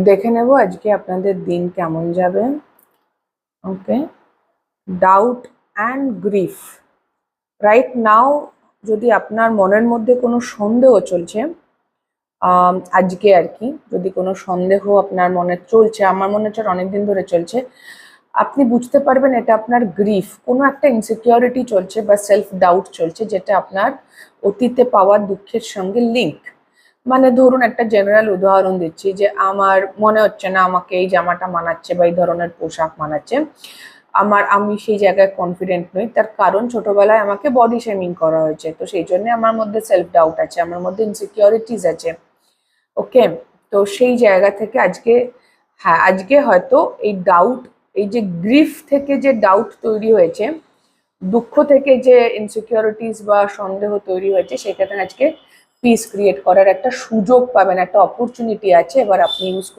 দেখে নেব আজকে আপনাদের দিন কেমন যাবে। Okay, doubt and grief. Right now যদি আপনার মনের মধ্যে কোনো সন্দেহ চলছে, আজকে আর কি, যদি কোনো সন্দেহ আপনার মনে চলছে, আমার মনে হচ্ছে অনেকদিন ধরে চলছে, আপনি বুঝতে পারবেন এটা আপনার গ্রিফ, কোনো একটা ইনসিকিউরিটি চলছে বা সেলফ ডাউট চলছে, যেটা আপনার অতীতে পাওয়া দুঃখের সঙ্গে লিঙ্ক। মানে ধরুন একটা জেনারেল উদাহরণ দিচ্ছি, যে আমার মনে হচ্ছে না আমাকে এই জামাটা মানাচ্ছে বা এই ধরনের পোশাক মানাচ্ছে, আমি সেই জায়গায় কনফিডেন্ট নই। তার কারণ ছোটবেলায় আমাকে বডি শেমিং করা হয়েছে, তো সেই জন্য আমার মধ্যে সেলফ ডাউট আছে, আমার মধ্যে ইনসিকিউরিটিস আছে। ওকে, তো সেই জায়গা থেকে আজকে, হ্যাঁ আজকে হয়তো এই ডাউট, এই যে গ্রিফ থেকে যে ডাউট তৈরি হয়েছে, দুঃখ থেকে যে ইনসিকিউরিটিস বা সন্দেহ তৈরি হয়েছে, সেখানে আজকে পিস ক্রিয়েট করার একটা সুযোগ পাবেন, একটা অপরচুনিটি আছে, এবার আপনি ইউজ করবেন।